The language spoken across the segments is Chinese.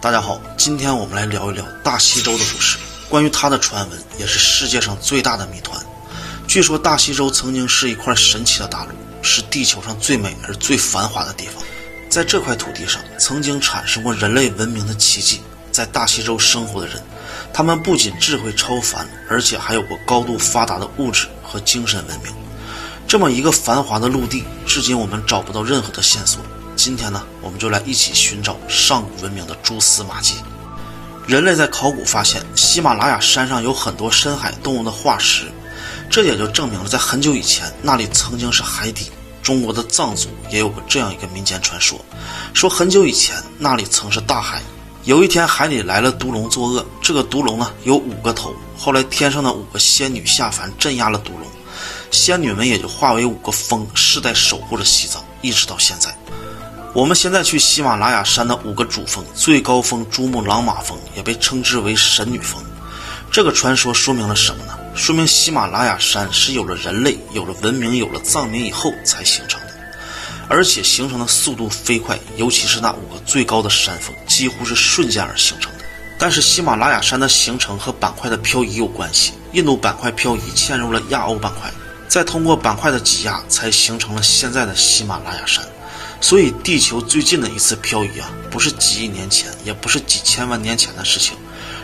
大家好，今天我们来聊一聊大西洲的故事。关于它的传闻，也是世界上最大的谜团。据说大西洲曾经是一块神奇的大陆，是地球上最美而最繁华的地方。在这块土地上，曾经产生过人类文明的奇迹。在大西洲生活的人，他们不仅智慧超凡，而且还有过高度发达的物质和精神文明。这么一个繁华的陆地，至今我们找不到任何的线索。今天呢，我们就来一起寻找上古文明的蛛丝马迹。人类在考古发现喜马拉雅山上有很多深海动物的化石，这也就证明了在很久以前那里曾经是海底。中国的藏族也有过这样一个民间传说，说很久以前那里曾是大海。有一天海里来了毒龙作恶，这个毒龙呢有5个头，后来天上的5个仙女下凡镇压了毒龙，仙女们也就化为5个风，世代守护着西藏，一直到现在。我们现在去喜马拉雅山的5个主峰，最高峰珠穆朗玛峰也被称之为神女峰。这个传说说明了什么呢？说明喜马拉雅山是有了人类、有了文明、有了藏民以后才形成的，而且形成的速度飞快，尤其是那5个最高的山峰几乎是瞬间而形成的。但是喜马拉雅山的形成和板块的漂移有关系，印度板块漂移嵌入了亚欧板块，再通过板块的挤压才形成了现在的喜马拉雅山。所以地球最近的一次漂移不是几亿年前，也不是几千万年前的事情。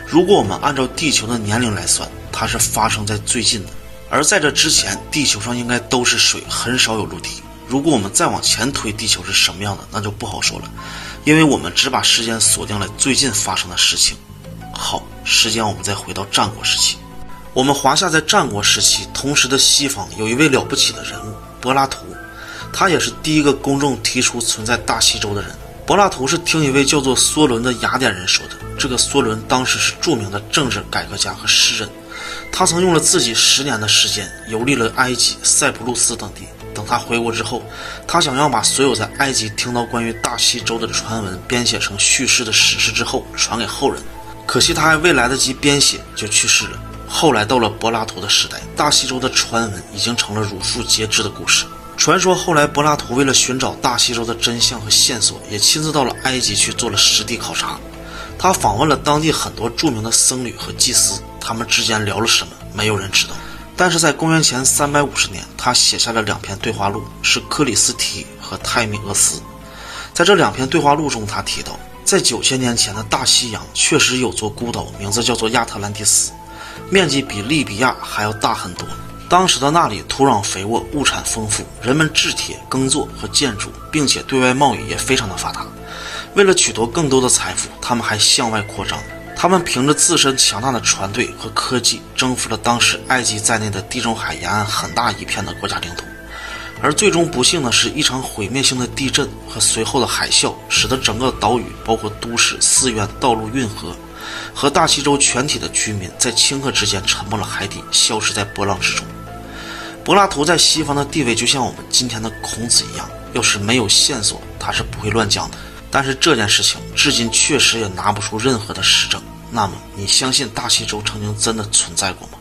如果我们按照地球的年龄来算，它是发生在最近的。而在这之前，地球上应该都是水，很少有陆地。如果我们再往前推地球是什么样的，那就不好说了，因为我们只把时间锁定了最近发生的事情。好，时间我们再回到战国时期。我们华夏在战国时期同时的西方有一位了不起的人物，柏拉图。他也是第一个公众提出存在大西洲的人。柏拉图是听一位叫做梭伦的雅典人说的。这个梭伦当时是著名的政治改革家和诗人，他曾用了自己10年的时间游历了埃及、塞浦路斯等地。等他回国之后，他想要把所有在埃及听到关于大西洲的传闻编写成叙事的史诗之后传给后人，可惜他还未来得及编写就去世了。后来到了柏拉图的时代，大西洲的传闻已经成了如数皆知的故事。传说后来柏拉图为了寻找大西洲的真相和线索，也亲自到了埃及去做了实地考察。他访问了当地很多著名的僧侣和祭司，他们之间聊了什么没有人知道。但是在公元前350年，他写下了2篇对话录，是克里斯提和泰米俄斯。在这2篇对话录中，他提到在9000年前的大西洋确实有座孤岛，名字叫做亚特兰蒂斯，面积比利比亚还要大很多。当时的那里土壤肥沃，物产丰富，人们制铁、耕作和建筑，并且对外贸易也非常的发达。为了取得更多的财富，他们还向外扩张。他们凭着自身强大的船队和科技，征服了当时埃及在内的地中海沿岸很大一片的国家领土。而最终不幸的是，一场毁灭性的地震和随后的海啸，使得整个岛屿，包括都市、寺院、道路、运河和大西洲全体的居民，在顷刻之间沉没了海底，消失在波浪之中。柏拉图在西方的地位就像我们今天的孔子一样，要是没有线索，他是不会乱讲的。但是这件事情至今确实也拿不出任何的实证。那么你相信大西洲曾经真的存在过吗？